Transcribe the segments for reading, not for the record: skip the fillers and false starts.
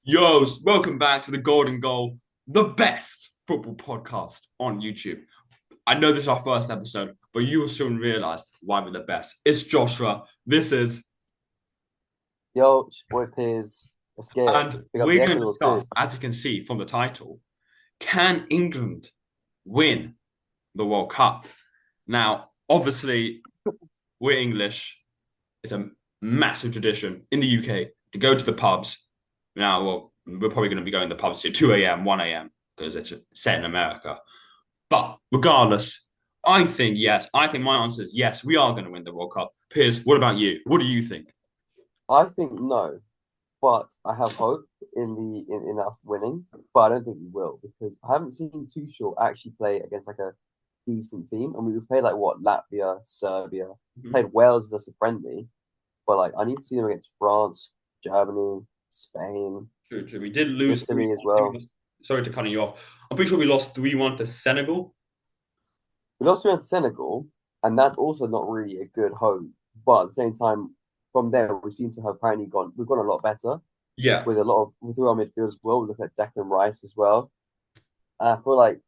Yo, welcome back to the Golden Goal, the best football podcast on YouTube. I know this is our first episode, but you will soon realize why we're the best. It's Joshua. This is, Yo, it's your boy Piers. Let's get it. and Pick up we're the going to Ecuador too. discuss, as you can see from the title, can England win the World Cup? Now, obviously, we're English. It's a massive tradition in the UK to go to the pubs. Now, well, we're probably going to be going to the pubs at 2 a.m., 1 a.m. because it's set in America. But regardless, I think yes. I think my answer is yes. We are going to win the World Cup. Piers, what about you? What do you think? I think no, but I have hope in us winning. But I don't think we will because I haven't seen Tuchel actually play against like a decent team. And we played like what Latvia, Serbia, Mhm. played Wales as a friendly. But like I need to see them against France, Germany, Spain, True, true. We did lose Italy 3-1. as I think we well. lost, sorry to cut you off. I'm pretty sure we lost 3-1 to Senegal. We lost to Senegal, and that's also not really a good hope. But at the same time, from there we seem to have apparently gone. We've gone a lot better Yeah, with a lot of through our midfield as well. We look at Declan Rice as well. And I feel like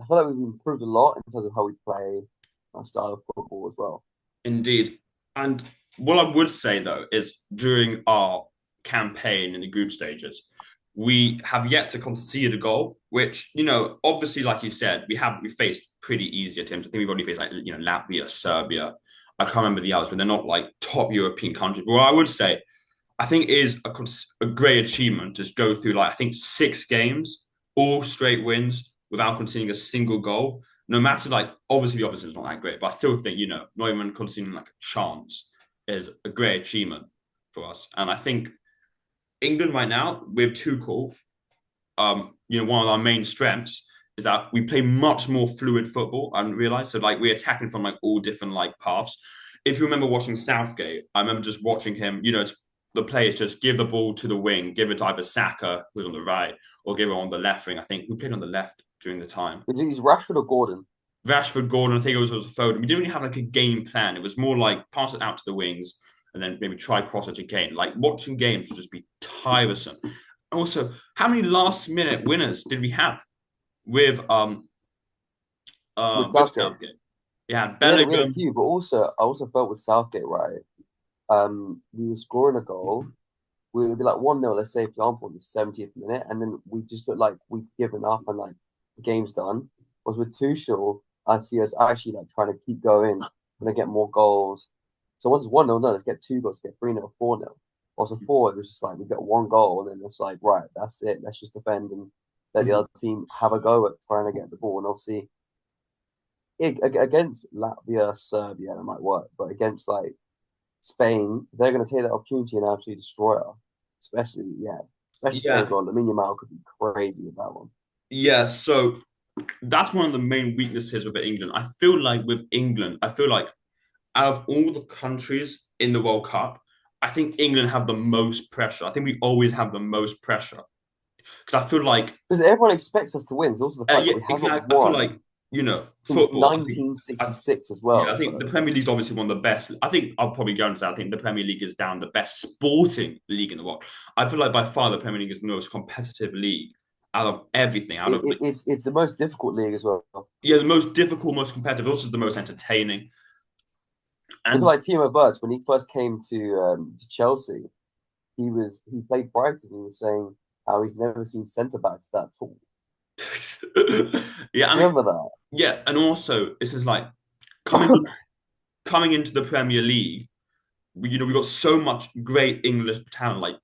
we've improved a lot in terms of how we play our style of football as well. indeed. And what I would say though is during our campaign in the group stages, we have yet to concede a goal, which, obviously, like you said, we faced pretty easier teams. I think we've already faced like, Latvia, Serbia. I can't remember the others, but they're not like top European countries. But what I would say, I think it is a great achievement to go through like I think 6 games, all straight wins without conceding a single goal. No matter like obviously the opposition is not that great, but I still think not even conceding like a chance is a great achievement for us. And I think England right now with Tuchel, one of our main strengths is that we play much more fluid football. I didn't realize so like we're attacking from like all different like paths. If you remember watching Southgate, I remember just watching him. The players just give the ball to the wing, give it to either Saka, who's on the right, or give it on the left wing. I think we played on the left during the time. Is Rashford or Gordon? Rashford, Gordon, I think it was Foden. We didn't really have like a game plan. It was more like pass it out to the wings and then maybe try cross it again. Like watching games would just be tiresome. Also, how many last minute winners did we have with With with Southgate? Southgate? Yeah, We had a Bellingham. few, but also I also felt with Southgate, right? We were scoring a goal. We would be like 1-0, let's say, for example, in the 70th minute, and then we just look like we've given up and like the game's done. Whereas with Tuchel, I see us actually like trying to keep going and then get more goals. So once it's 1-0, no, let's get 2 goals, get 3-0, 4-0. Also, four, it was just like we get one goal, and then it's like, right, that's it. Let's just defend and let the Mhm. other team have a go at trying to get the ball. And obviously, against Latvia, Serbia, it might work, but against like Spain, they're going to take that opportunity and actually destroy us. Especially Spain Yeah, goal. Lamine Yamal could be crazy with that one. yeah. So that's one of the main weaknesses with England. I feel like with England, I feel like out of all the countries in the World Cup, I think England have the most pressure. I think we always have the most pressure because I feel like, Because everyone expects us to win. It's also the fact that yeah, we haven't exactly. I feel won like since football. I, 1966 as yeah, well. I think the So Premier League's obviously one of the best. I think I'll probably go and say I think the Premier League is down the best sporting league in the world. I feel like by far the Premier League is the most competitive league out of everything. Out of it's the most difficult league as well. yeah, the most difficult, most competitive, also the most entertaining. Look at And like Timo Werner when he first came to Chelsea. He played Brighton. He was saying how he's never seen centre backs that tall. yeah, I mean, Remember that? yeah, and also this is like coming coming into the Premier League. We got so much great English talent. Like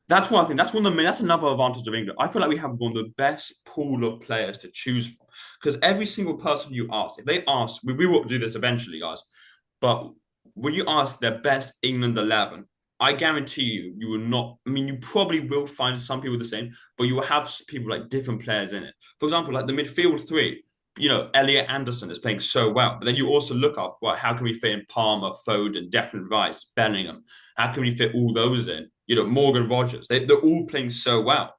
that's one I think that's one of the that's another advantage of England. I feel like we have one of the best pool of players to choose from because every single person you ask, if they ask, we will do this eventually, guys. But when you ask their best England 11, I guarantee you will not. I mean, you probably will find some people the same, but you will have people like different players in it. For example, like the midfield three. Elliot Anderson is playing so well. But then you also look up, well, how can we fit in Palmer, Foden, Declan Rice, Bellingham? How can we fit all those in? Morgan Rogers. They're all playing so well,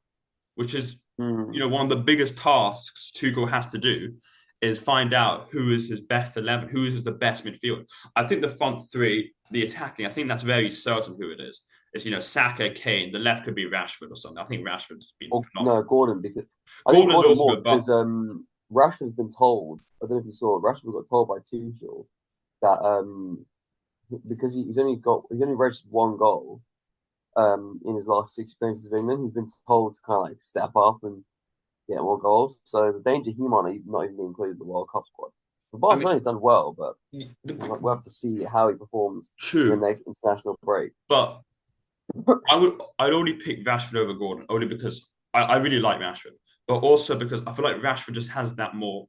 which is, Hmm. one of the biggest tasks Tuchel has to do is find out who is his best 11, who is the best midfield. I think the front three, the attacking, I think that's very certain who it is. It's Saka, Kane. The left could be Rashford or something. I think Rashford's been Or no, phenomenal. Gordon, because I think Gordon's Gordon also more good, but because Rashford's been told. I don't know if you saw it. Rashford got told by Tuchel that because he's only registered one goal in his last six appearances of England. He's been told to kind of like step up and get more goals. So the danger he might not even be included in the World Cup squad. But I mean, Barcelona's done well, but we'll the, have to see how he performs in the true. next international break. But I'd already pick Rashford over Gordon only because I really like Rashford, but also because I feel like Rashford just has that more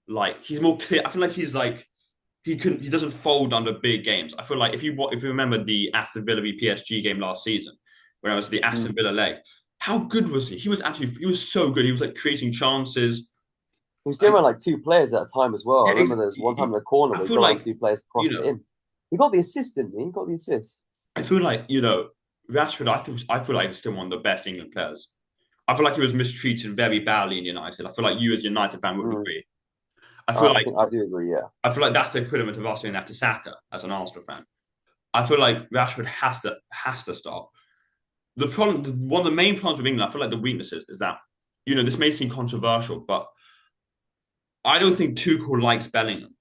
like he's more clear. I feel like he doesn't fold under big games. I feel like if you remember the Aston Villa v PSG game last season, when I was the Aston Mm. Villa leg, how good was he? He was so good. He was like creating chances. He was getting And around like two players at a time as well. I yeah, remember there was one time in the corner I where he feel got around like two players, you crossed it know in. He got the assist, didn't he? He got the assist. I feel like Rashford. I feel like he's still one of the best England players. I feel like he was mistreated very badly in United. I feel like you as a United fan would Mm. agree. I feel I like think I do agree. Yeah, I feel like that's the equivalent of us doing that to Saka as an Arsenal fan. I feel like Rashford has to start. One of the main problems with England, I feel like the weaknesses is that this may seem controversial, but I don't think Tuchel likes Bellingham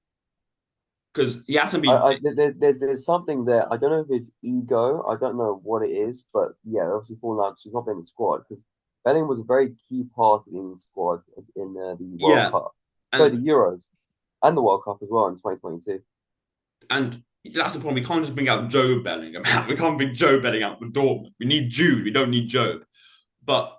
because he hasn't been picked. there's something there. I don't know if it's ego. I don't know what it is, but yeah, obviously falling out. She's not been in the squad because Bellingham was a very key part of the England squad in the World Yeah, Cup, so the and Euros and the World Cup as well in 2022. and that's the problem. We can't just bring out Joe Bellingham. We can't bring Joe Bellingham out for Dortmund. We need Jude. We don't need Joe. But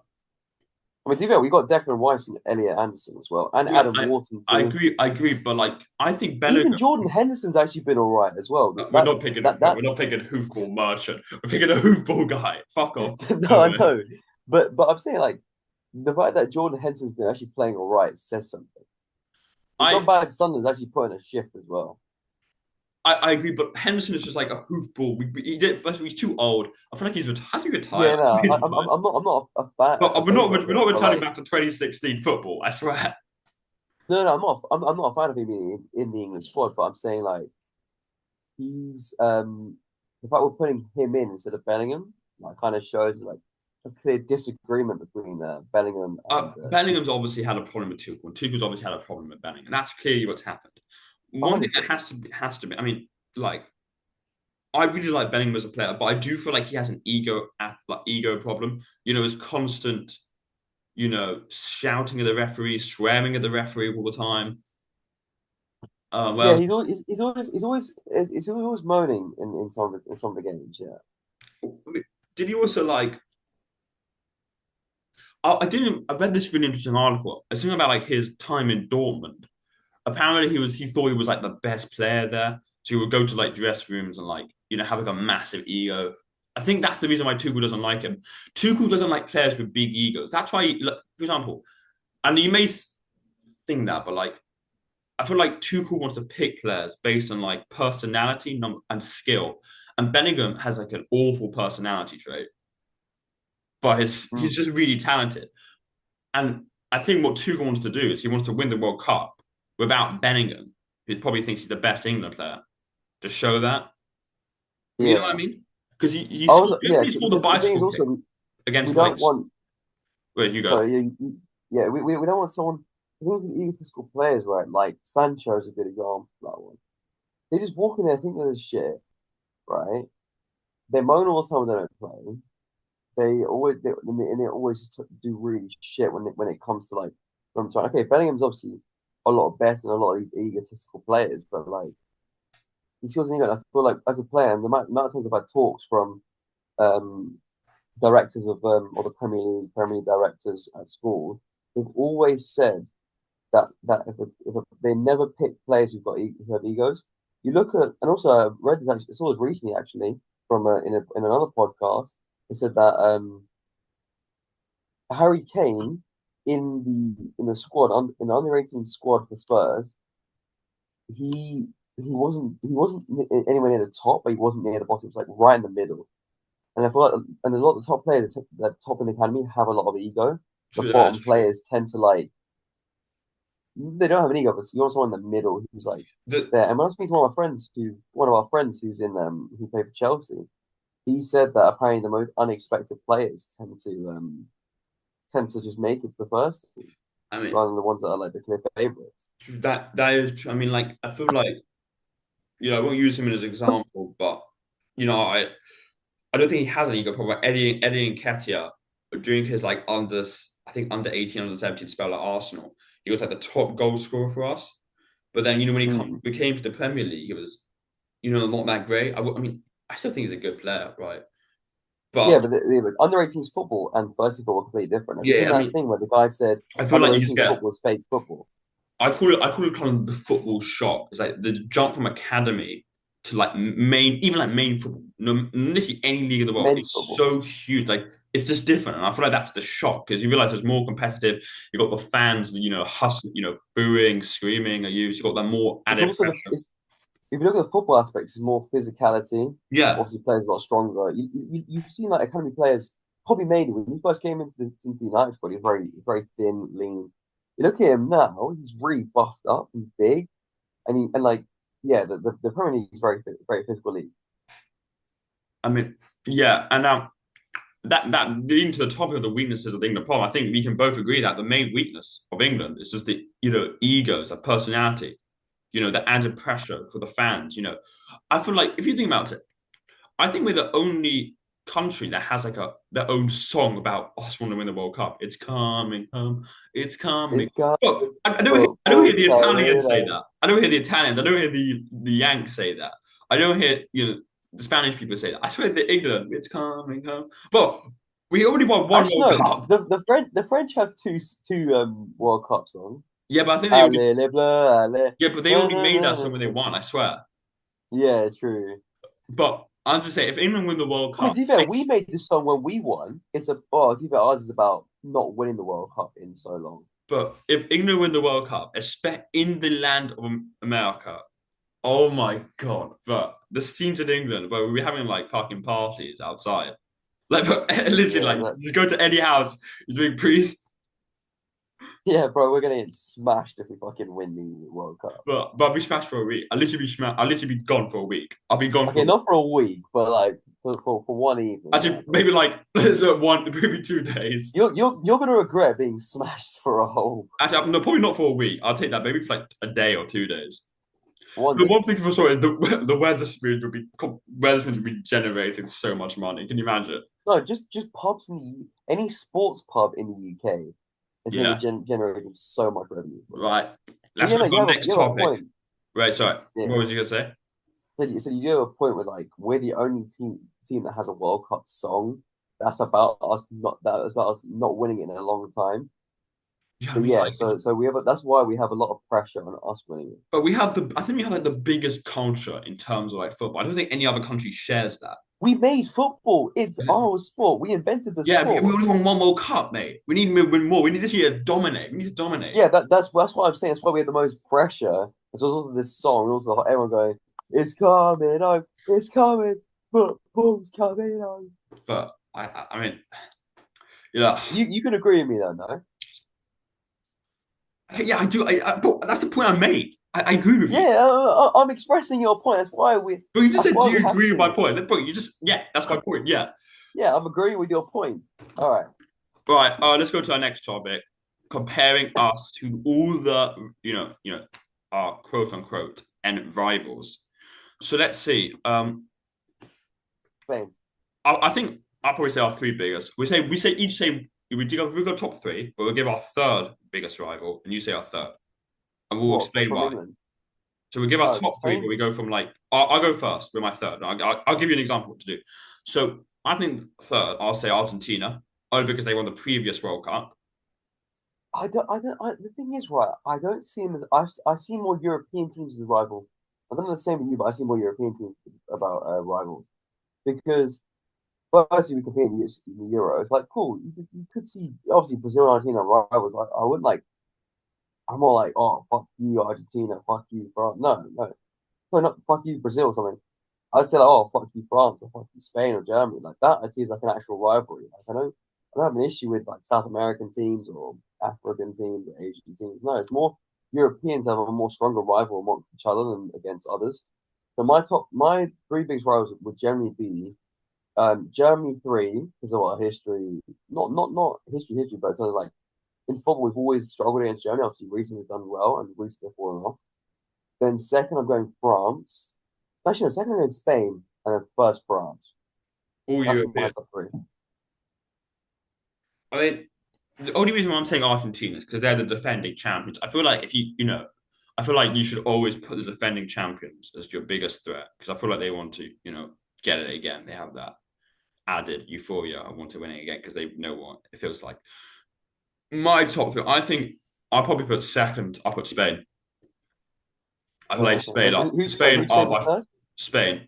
I mean, to be fair, we got Declan Rice and Elliot Anderson as well, and yeah, Adam Wharton I too. agree. I agree. But like, I think Even Bellingham. Jordan Henderson's actually been all right as well. We're not picking. We're That's not picking hoofball merchant. We're picking a hoofball guy. Fuck off. no, I Owen. know, but I'm saying like the fact that Jordan Henderson's been actually playing all right says something. He's gone I back to Sunderland's actually putting a shift as well. I agree, but Henderson is just like a hoofball. He did. First, he's too old. I feel like has he retired? Yeah, I swear no, he's retired. I'm not a fan, But a favorite of we're not him, but returning like, back to 2016 football. I swear. no, I'm not a fan of him in the English squad, but I'm saying like he's the fact we're putting him in instead of Bellingham, like kind of shows like a clear disagreement between Bellingham and Bellingham's obviously had a problem with Tuchel, and Tuchel's obviously had a problem with Bellingham. That's clearly what's happened. One thing that 100%. has to be. I mean, like I really like Bellingham as a player, but I do feel like he has an ego problem. His constant, shouting at the referee, swearing at the referee all the time. Yeah, Well, he's always moaning in some of the games. Yeah. did you also like? I didn't. I read this really interesting article. It's something about like his time in Dortmund. Apparently, he thought he was like the best player there, so he would go to like dress rooms and like have like a massive ego. I think that's the reason why Tuchel doesn't like him. Tuchel doesn't like players with big egos. That's why, for example, and you may think that, but like I feel like Tuchel wants to pick players based on like personality and skill. And Bellingham has like an awful personality trait, but he's Mm. just really talented. And I think what Tuchel wants to do is he wants to win the World Cup without Bellingham, who probably thinks he's the best England player, to show that. You know what I Yeah. mean? Because I was yeah he scored the because the thing is bicycle kick also we against like don't want where you go. sorry yeah we don't want someone we don't want egotistical players right like Sancho's a good example of that one. They just walk in there think they're shit right. They moan all the time when they don't play. They always do really shit when it comes to like when I'm trying. Okay, Bellingham's obviously a lot better than a lot of these egotistical players, but like he feels an ego. I feel like as a player, and the amount of times I've had talks from um directors of or the Premier League directors at school, they've always said that they never pick players who have egos. You look at and also I read this actually, I saw this recently actually from in another podcast. They said that Harry Kane in the squad in the under 18 squad for Spurs, he wasn't anywhere near the top, but he wasn't near the bottom. It was like right in the middle. And I feel like and a lot of the top players that top in the academy have a lot of ego. The True, that's bottom true. players tend to like they don't have an ego, but you want someone in the middle who's like The there. And when I speak to one of our friends who's in who played for Chelsea, he said that apparently the most unexpected players tend to just make it to the first team I mean, rather than the ones that are like the clear favorites. that is true. I mean, like I feel like I won't use him as an example, but you know, I don't think he has an ego problem. Eddie Nketiah during his like I think under 18, under 17 spell at Arsenal, he was like the top goal scorer for us. But then when Mm. we came to the Premier League, he was not that great. I mean, I still think he's a good player, right? Yeah, But but under 18s football and first team football are completely different. Have you yeah, seen I that mean, thing where the guy said I feel under like you just 18s get football is fake football? I call it kind of the football shock. It's like the jump from academy to like even like main football, no, literally any league in the world. Men's It's football. so huge. Like it's just different, and I feel like that's the shock because you realize it's more competitive. You got the fans, hustling, booing, screaming at you. So you got that more It's added also pressure. if you look at the football aspects, it's more physicality. Yeah, Obviously, players a lot stronger. You've seen like academy players. Probably made when he first came into the United squad. He was very thin, lean. You look at him now; he's really buffed up and big, and like yeah, the Premier League is very physical league. I mean, yeah, and now that leading to the topic of the weaknesses of the England problem, I think we can both agree that the main weakness of England is just the egos, the personality, the added pressure for the fans. I feel like if you think about it, I think we're the only country that has like their own song about us wanting to win the World Cup. It's coming home, it's coming. It's got But I don't hear football's the coming Italians say on. that. I don't hear the Italians. I don't hear the Yanks say that. I don't hear the Spanish people say that. I swear the England, it's coming home. But we already won one Actually, World no. Cup. The French have two World Cup songs. Yeah, but I think they already. Allez les bleus, allez. Yeah, but they Na, already na, made that na, song when they na. won. I swear. Yeah, true. But I'm just saying, if England win the World I mean, Cup, to be fair, we made this song when we won. To be fair, ours is about not winning the World Cup in so long. but if England win the World Cup, especially in the land of America, oh my God, but the scenes in England where we're having like fucking parties outside. Like, literally, Yeah, like, you go to any house, you're doing priest, yeah, bro, we're gonna get smashed if we fucking win the World Cup. but I'll be smashed for a week. I'll literally be smashed. I'll literally be gone for a week. I'll be gone for Okay, a week. not for a week, but like for one evening, yeah, Actually, bro. maybe like, maybe 2 days. You're gonna regret being smashed for a whole Actually, no, probably not for a week. I'll take that maybe for like a day or 2 days. one But day. one thing for sure is the Weatherspoons would be generating so much money. Can you imagine? No, just pubs any sports pub in the UK is going to be Yeah. generating so much revenue for them. Right. But Let's go to our you next have a topic. point. Right. Sorry. Yeah. What was you gonna say? So you do have a point with like we're the only team that has a World Cup song that's about us not winning it in a long time. Yeah. I But mean, yeah, like, it's, so that's why we have a lot of pressure on us winning it. but we have I think we have like the biggest culture in terms of like football. I don't think any other country shares that. We made football. It's Is it? our sport. We invented the Yeah. We sport. only won one World Cup, mate. We need to win more. We need this year to dominate. We need to dominate. Yeah, that's what I'm saying. That's why we have the most pressure. It's also this song, and also everyone going, "It's coming on, it's coming, football's coming on." But I mean, you know, You can agree with me though, no? yeah, I do. But that's the point I made. I agree with you. Yeah, I'm expressing your point. But you just That's said why you we have agree with my to. point. The point you just yeah, that's my point. Yeah. Yeah, I'm agreeing with your point. All right, Right. Let's go to our next topic. Comparing us to all the our quote unquote and rivals. So let's see. Spain. I think I'll probably say our three biggest. We go top three, but we'll give our third biggest rival, and you say our third, and we'll What explain from why. England? So we give our Oh, top three, but Spain. we go from like I'll go first with my third. I'll give you an example what to do. So I think third, I'll say Argentina, only because they won the previous World Cup. The thing is, right? I don't see him as I see more European teams as rival. I don't know the same with you, but I see more European teams about rivals because firstly we compete in the Euro. It's like cool. You could see obviously Brazil and Argentina are rivals. I wouldn't like. I'm more like, oh fuck you Argentina, fuck you France. No, not fuck you Brazil or something. I'd say like, oh fuck you France or fuck you Spain or Germany like that. I'd see as like an actual rivalry. Like I don't have an issue with like South American teams or African teams or Asian teams. No, it's more Europeans have a more stronger rival amongst each other than against others. So my three biggest rivals would generally be. Germany three because of our history, not history, but sort of like in football we've always struggled against Germany. Obviously, recently done well and recently fallen off. Then second, I'm going France. Actually, no, second I'm going Spain, and then first France. All That's my European. top three. I mean, the only reason why I'm saying Argentina is because they're the defending champions. I feel like if I feel like you should always put the defending champions as your biggest threat because I feel like they want to, get it again. They have that added euphoria. I want to win it again because they know what it feels like. My top three, I think I'll probably put second. I'll put Spain. I feel like Okay. Who'd Spain you say are was by third? Spain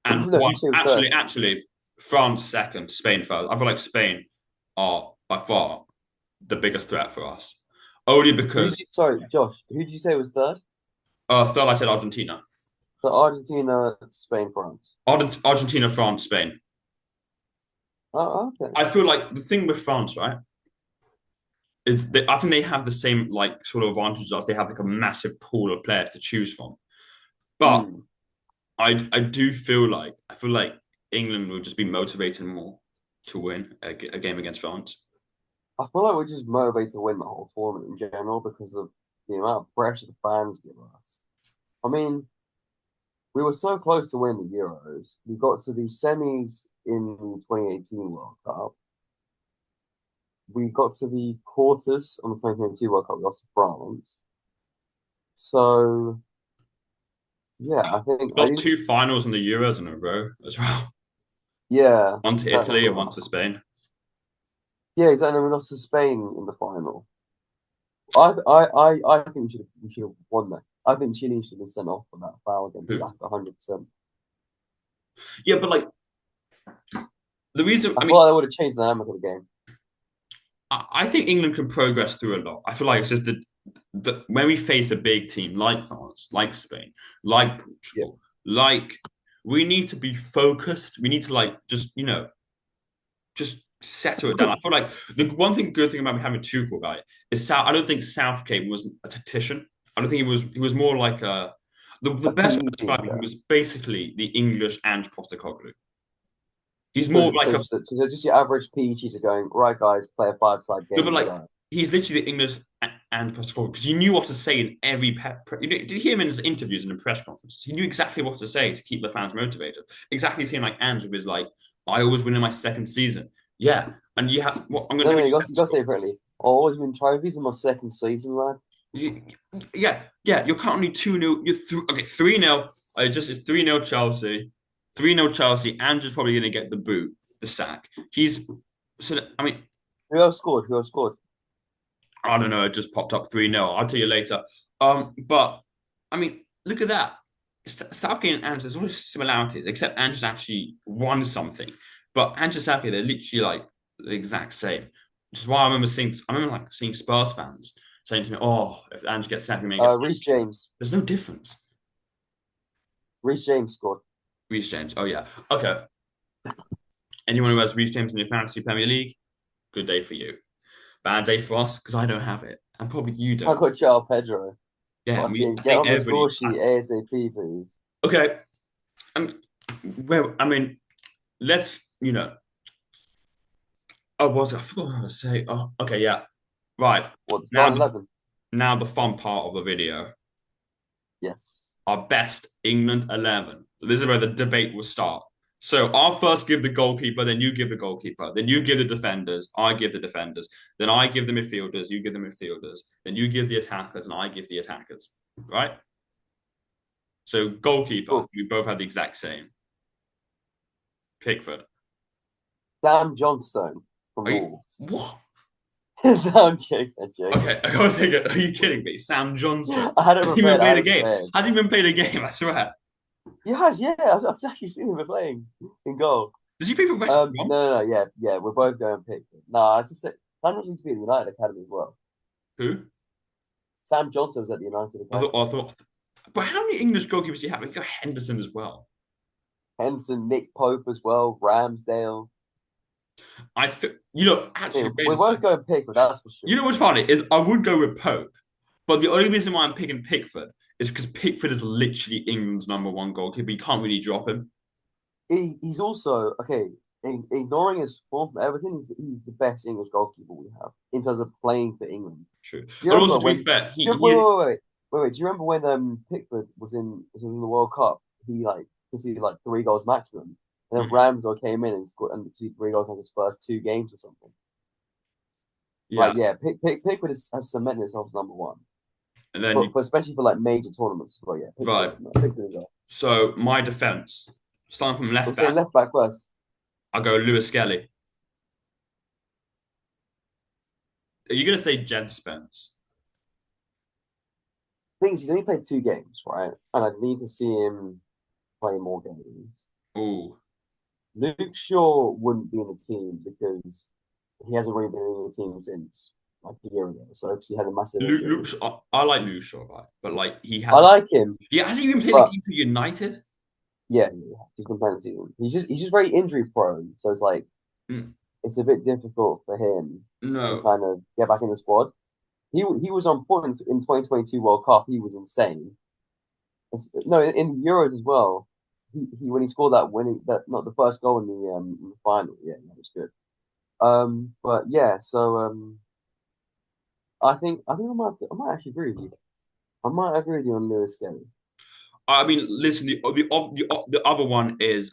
and No, one who'd you say was third? actually France second, Spain first. I feel like Spain are by far the biggest threat for us. Only because Sorry, Josh. Who'd you say was third? third I said Argentina. So Argentina, Spain, France. Argentina, France, Spain. Oh, okay. I feel like the thing with France, right, is that I think they have the same like sort of advantages as they have like a massive pool of players to choose from. But Hmm. I feel like England will just be motivated more to win a game against France. I feel like we're just motivated to win the whole tournament in general because of the amount of pressure the fans give us. I mean, we were so close to winning the Euros. We got to the semis in the 2018 World Cup. We got to the quarters on the 2022 World Cup. We lost to France. So yeah, I Lost do. two finals in the Euros in a row as well. Yeah, One to Italy and exactly. one to Spain. Yeah, exactly. We lost to Spain in the final. I think we should have won that. I think Chile should have been sent off for that foul against Who? Saka 100%. Yeah, but like the reason, I I feel mean, like that would have changed the dynamic of the game. I think England can progress through a lot. I feel like it's just that when we face a big team like France, like Spain, like Yeah. Portugal, like we need to be focused. We need to like just settle it down. I feel like the good thing about having Tuchel right is I don't think Southgate was a tactician. I don't think he was more like the A best way PE to describe him teacher. was basically the English and Postecoglou. He's more So, of like so a just, so just your average PE teacher going, right, guys, play a five-side no, game, but let's like go. he's literally the English and Pascal because he knew what to say in every did you hear him in his interviews and in press conferences? He knew exactly what to say to keep the fans motivated. Exactly the same like Ange with his like, I always win in my second season. Yeah, and you have what I'm gonna No, let no, me you just got, you got to say it correctly. I've always win trophies in my second season, lad. you, yeah. You're currently 2-0. Okay, 3-0. It's 3-0 Chelsea, 3-0 Chelsea. Ange is probably gonna get the boot, the sack. He's so I mean Who else scored? Who else scored? I don't know. It just popped up 3-0. I'll tell you later. But I mean, look at that. Southgate and Ange, there's all similarities, except Ange's actually won something. But Ange and Southgate, they're literally like the exact same. Which is why I remember like seeing Spurs fans saying to me, "Oh, if Ange gets sacked, we may get sacked." Reece James. There's no difference. Reece James scored. Reece James. Oh yeah. Okay. Anyone who has Reece James in your fantasy Premier League, good day for you. Bad day for us because I don't have it, and probably you I don't. got Joao Pedro. Yeah, Fucking I get think on the everybody. score sheet ASAP, please. Okay, I mean, let's, oh, was it? I forgot what I was saying. Oh, okay, yeah. Right. What, the Now starting the 11? now the fun part of the video. Yes. Our best England 11. This is where the debate will start. So I'll first give the goalkeeper, then you give the goalkeeper, then you give the defenders, I give the defenders, then I give the midfielders, you give the midfielders, then you give the attackers, and I give the attackers. Right? So goalkeeper, Cool. we both have the exact same. Pickford. Sam Johnstone from Are you Wolves. what? No, I'm joking. I'm joking. Okay, I was thinking, are you kidding me? Sam Johnston. I had it Hasn't even prepared. I played had a it game. prepared. Hasn't even played a game, I swear. He has, yeah. I've actually seen him playing in goal. Does he play for West Brom? No, no, no, yeah, yeah. We're both going Pickford. No, I just said Sam Johnson to be at the United Academy as well. Who? Sam Johnson was at the United I Academy. thought, but how many English goalkeepers do you have? You got Henderson as well. Henson, Nick Pope as well, Ramsdale. Actually, Yeah, wait a we're both second. going Pickford, that's for You sure. know what's funny is I would go with Pope, but the only reason why I'm picking Pickford is because Pickford is literally England's number one goalkeeper. You can't really drop him. he's also okay. Ignoring his form from Everton, he's the best English goalkeeper we have in terms of playing for England. True. Do you And remember also, to be when? fair, Do you, wait. Do you remember when Pickford was in the World Cup? He like conceded like 3 goals maximum, and then Mhm. Ramsdale came in and scored and conceded 3 goals in his first 2 games or something. Yeah. Like yeah, Pickford has cemented himself as number one, And then but you, for especially for like major tournaments. But yeah, right. Pickford is up. So my defense, starting from I'm left saying back, left back first. I'll go Lewis Skelly. Are you gonna say Jed Spence? Things he's only played 2 games, right? And I need to see him play more games. Oh, Luke Shaw wouldn't be in the team because he hasn't really been in the team since like a year ago. So obviously he had a massive injury. I like Luke Shaw, right? But like he I hasn't. like him, Yeah, has he even played a but game for United? yeah, he's been playing the season. He's just very injury prone. So it's like Mm, it's a bit difficult for him to no, kind of get back in the squad. He was on point in 2022 World Cup. He was insane. No, in the Euros as well. He when he scored that winning that not the first goal in the final. Yeah, that was good. But yeah, so I think I might actually agree with you. I might agree with you on Lewis Skelly. I mean, listen. The other one is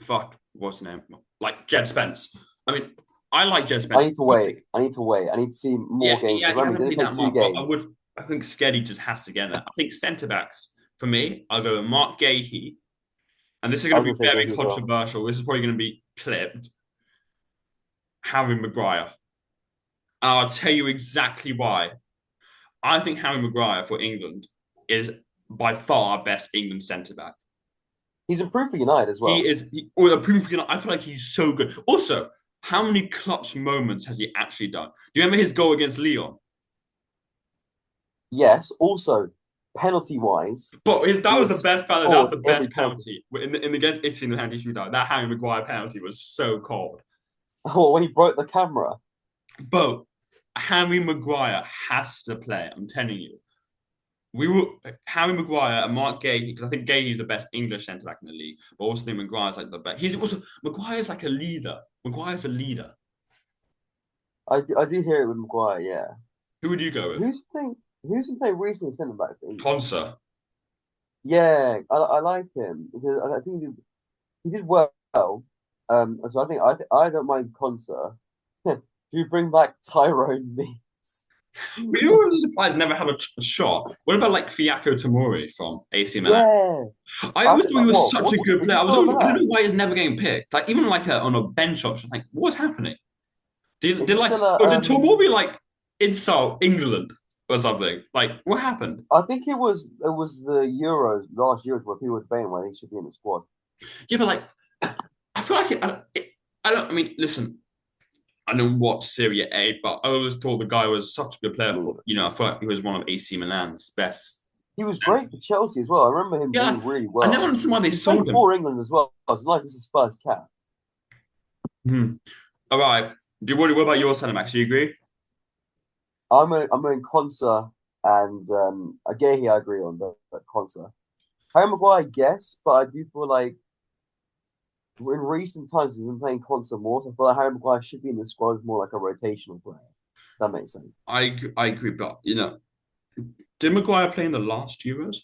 fuck, what's his name? Like Jed Spence. I mean, I like Jed Spence. I need to wait. I need to wait. I need to see more Yeah, games yeah, because he remember he hasn't only played played that two much, but I games. would. I think Sketty just has to get there. I think centre backs for me, I'll go with Mark Gahey, and this is I going was to gonna be say very Gahey as well. controversial. This is probably going to be clipped. Harry Maguire. And I'll tell you exactly why. I think Harry Maguire for England is by far our best England centre back. He's improved for United as He well. is, or a proof. I feel like he's so good. Also, how many clutch moments has he actually done? Do you remember his goal against Leon? Yes. Also, penalty wise, But that he was the has best penalty. That was scored the every best penalty. penalty in the against Italy in the penalty shootout. That Harry Maguire penalty was so cold. Oh, when he broke the camera. But Harry Maguire has to play. I'm telling you. We were Harry Maguire and Mark Gay because I think Gay is the best English centre back in the league, but also think Maguire's like the best. He's also Maguire's like a leader. Maguire's a leader. I do hear it with Maguire. Yeah. Who would you go with? Who's been playing recently centre back for England? Conser. Yeah, I like him because I think he did well. So I don't mind Conser. Do you bring back Tyrone Mings? But you know what was surprised never had a shot? What about like Fiaco Tamori from AC Milan? Yeah, I I always think thought he was what such a what's good is he player. still at I don't Milan? know why he's never getting picked. Like even like on a bench option, like what's happening? Is he still at Did Tomori like insult England or something? Like what happened? I think it was the Euros last Euros where people were debating whether he should be in the squad. Yeah, but like I feel like I don't. I mean, listen, I don't watch Serie A, but I always thought the guy was such a good player. Me For neither. I feel like he was one of AC Milan's best. He was great for Chelsea as well. I remember him Yeah, doing really I never well. understood why they He's playing sold him. for England as well. It's like this is his first cap. Hmm. All right. What about your centre backs? Do you agree? I'm in Konsa and Aguehi I agree on, but Konsa. Harry Maguire, yes, but I do feel like in recent times we've been playing Konsa more, so I feel like Harry Maguire should be in the squad as more like a rotational player. That makes sense. I agree, but did Maguire play in the last Euros?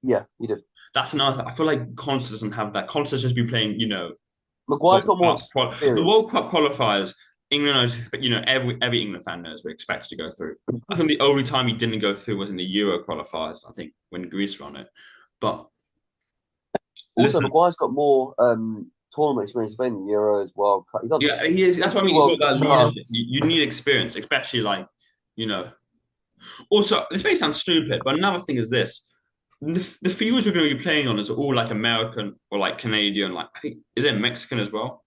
Yeah, he did. That's another. I feel like Constance doesn't have that. Constance just be playing, Maguire's got more The World experience. Cup qualifiers. England knows, every England fan knows we're expected to go through. I think the only time he didn't go through was in the Euro qualifiers. I think when Greece won it. But Also, listen, Maguire's got more tournament experience playing the Euros, World Cup. yeah, he is. He's That's done what I two mean. He's World got that leadership. Cups. You need experience, especially like you know. Also, this may sound stupid, but another thing is this: the fields we're going to be playing on is all like American or like Canadian. Like I think is it Mexican as well?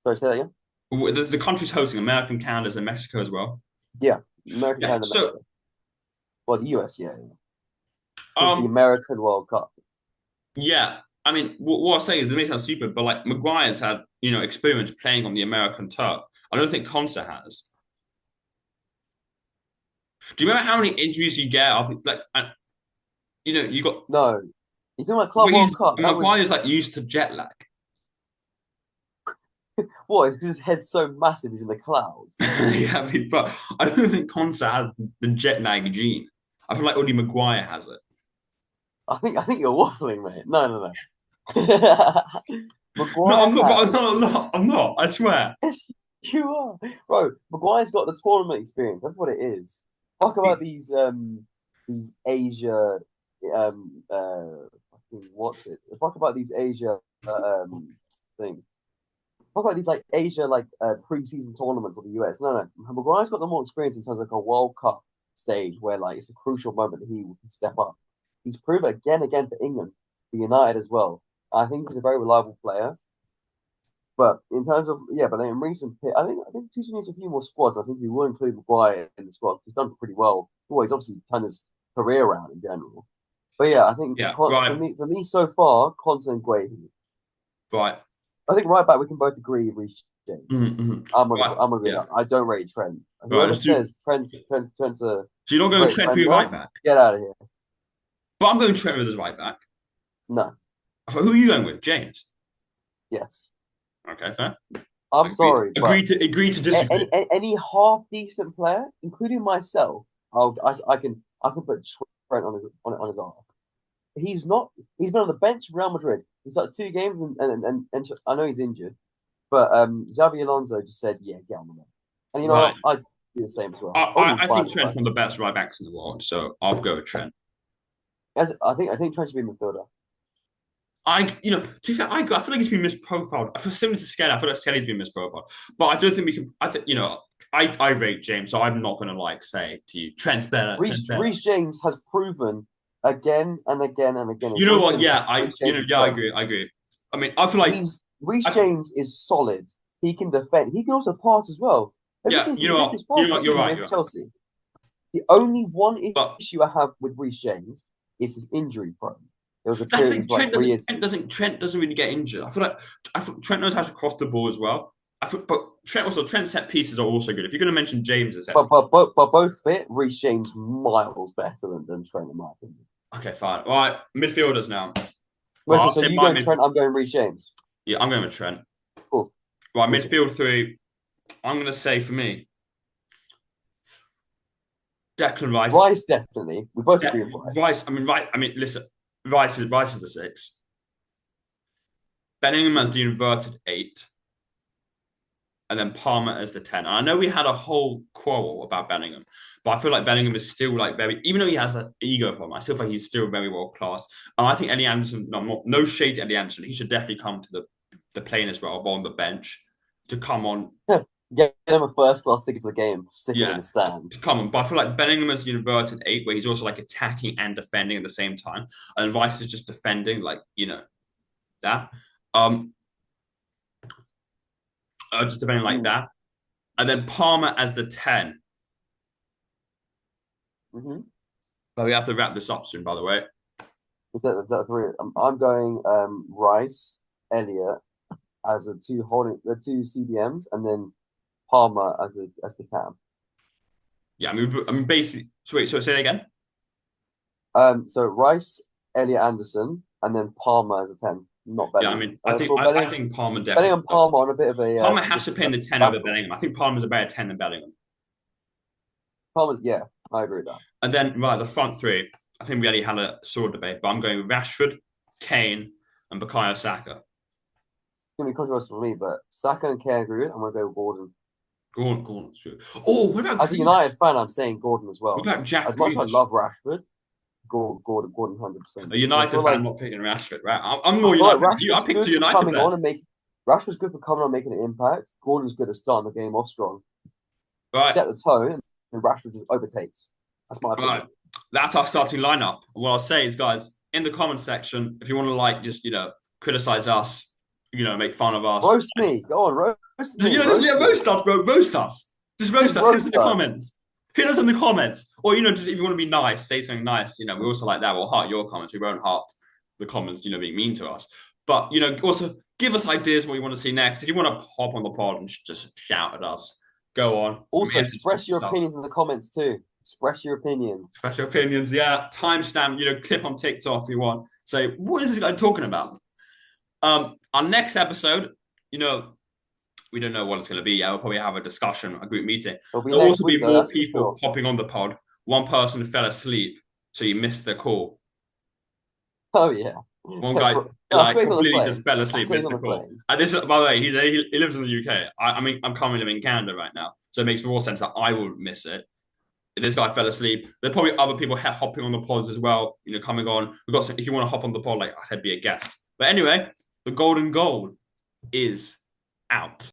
Sorry, say that again? The countries hosting American, Canada, and Mexico as well. Yeah, American, Yeah. Canada, So, Mexico. Well, the US, yeah, yeah. Because the um, American World Cup. yeah. I mean, what I'm saying is, this may sound stupid, but like Maguire's had, experience playing on the American turf. I don't think Conser has. Do you remember how many injuries you get? I think, like, you got No, You talking about Club Well, World Cup? That was Maguire's like used to jet lag. what? It's because his head's so massive. He's in the clouds. Yeah, but I don't think Consa has the jet lag gene. I feel like only Maguire has it. I think you're waffling, mate. No, no, no. No, Maguire I'm not. But I'm has. not. I'm not. I'm not. I swear. Yes, you are, bro. Maguire's got the tournament experience. That's what it is. Talk about these Asia what's it? Talk about these Asia thing. Talk about these like Asia pre-season tournaments of the US. No, no. Maguire's got the more experience in terms of like a World Cup stage where like it's a crucial moment that he can step up. He's proven it again and again for England, for United as well. I think he's a very reliable player. But in terms of yeah, but in recent, I think Tuchel needs a few more squads. I think he will include Maguire in the squad. He's done pretty well. Well, he's obviously turned his career around in general. But yeah, I think Yeah. For Right. me so far, Conte and Guehi. Right. I think right back we can both agree Reece James. Right. I'm gonna agree Yeah. with that. I don't rate Trent. Right. Whoever Let's do. says Trent's a So you're not going great Trent for your defender, right back, get out of here. but I'm going Trent with his right back. No. Who are you going with? James. Yes. Okay, fair. I'm Agreed. sorry, but Agreed to disagree. any half decent player, including myself, I can put Trent on his arm. He's not. He's been on the bench for Real Madrid. He's like 2 games, and I know he's injured, but Xavi Alonso just said, "Yeah, get on the bench." And you know Right. what? I'd do the same as well. I, I wouldn't I be I think fine with Trent's that. one of the best right backs in the world, so I'll go with Trent. I think Trent should be a midfielder. To be fair, I feel like he's been misprofiled. I feel similar to Skelly. I feel like Skelly's been misprofiled, but I don't think we can. I think I rate James, so I'm not going to like say to you Trent's better. Trent's better. Reece James has proven again and again and again You in know what? recent Yeah, weeks. Reece James is yeah, I great. agree. I agree. I mean, I feel like He's Reece I James is solid. He can defend. He can also pass as well. Have you yeah. seen the ridiculous passes You're he right. made You're for right. Chelsea? The only one But issue I have with Reece James is his injury prone. There was a that's period, it like was like 3 years. Trent doesn't really get injured. I feel Trent knows how to cross the ball as well. But Trent set pieces are also good. If you're going to mention James as set piece, But both fit, Reece James miles better than Trent, in my opinion. okay, fine. All right, midfielders now. Well, Wait, so, I'll so say you my going mid. Trent, I'm going Reece James. Yeah, I'm going with Trent. Cool. Right, Appreciate midfield three. I'm going to say for me, Declan it. Rice. Rice, definitely. We both agree with Rice. Rice. I mean, right. I mean, listen. Rice is the six. Bellingham as Mhm. the inverted eight, and then Palmer as the 10. And I know we had a whole quarrel about Bellingham, but I feel like Bellingham is still like very, even though he has an ego problem, I still think he's still very world class. And I think Eddie Anderson, no shade to Eddie Anderson, he should definitely come to the plane as well, on the bench to come on. Get him a first class ticket to the game, stick him in Yeah, the to stands. come on. But I feel like Bellingham is the inverted eight, where he's also like attacking and defending at the same time. And Rice is just defending, like, that. Um, just defending like Mm. that. And then Palmer as the 10. Mm-hmm. But we have to wrap this up soon, by the way. Is that three? I'm going Rice, Elliot as the two CDMs, and then Palmer as the cam. Yeah, I mean, basically. So wait, so say that again. So Rice, Elliot Anderson, and then Palmer as a 10, not Yeah, I Bellingham. mean, I think For I Bellingham, think Palmer definitely Bellingham does. Palmer on a bit of a Palmer has to position play in the 10 over battle. Bellingham. I think Palmer's a better 10 than Bellingham. Palmer's yeah, I agree with that. And then right, the front three. I think we already had a sword debate, but I'm going with Rashford, Kane, and Bukayo Saka. It's gonna be controversial for me, but Saka and Kane agree with it. I'm gonna go with Gordon. Gordon's true. Oh, what about As a Grealish? United fan, I'm saying Gordon as What well. about Jack As much as I Grealish? love Rashford, Gordon 100%. A Because United fan not picking Rashford, right? I'm I more feel like United than you. I Rashford's picked two good for United coming on players. and making. Rashford's good for coming on and making an impact. Gordon's good at starting the game off strong, Right, set the tone, and Rashford just overtakes. That's my right. opinion. That's our starting lineup. What I'll say is, guys, in the comments section, if you want to just criticize us, make fun of us, Roast me. Go on, roast me. just Roast me. roast us, bro. Roast us. Just roast Just us. Hit us in roast the us. comments. Hit us in the comments, or just if you want to be nice, say something nice. We also like that. We'll heart your comments. We won't heart the comments. Being mean to us. But also give us ideas what you want to see next. If you want to hop on the pod and just shout at us, go on. We Also, have to see express your stuff. opinions in the comments too. Express your opinions. Special opinions, yeah. Timestamp, clip on TikTok if you want. So what is this guy talking about? Our next episode, you know, we don't know what it's going to be yet. We'll probably have a discussion, a group meeting. It'll be There'll next also week be though, more that's for people sure. hopping on the pod. One person fell asleep, so he missed the call. Oh yeah. One guy No, I like swear he's on the completely just plane. fell I asleep, swear he's missed on the the call. plane. And this is, by the way, he lives in the UK. I mean, I'm currently living in Canada right now, so it makes more sense that I will miss it. This guy fell asleep. There's probably other people hopping on the pods as well. Coming on. We've got some, if you want to hop on the pod, like I said, be a guest. But anyway, the golden goal is out.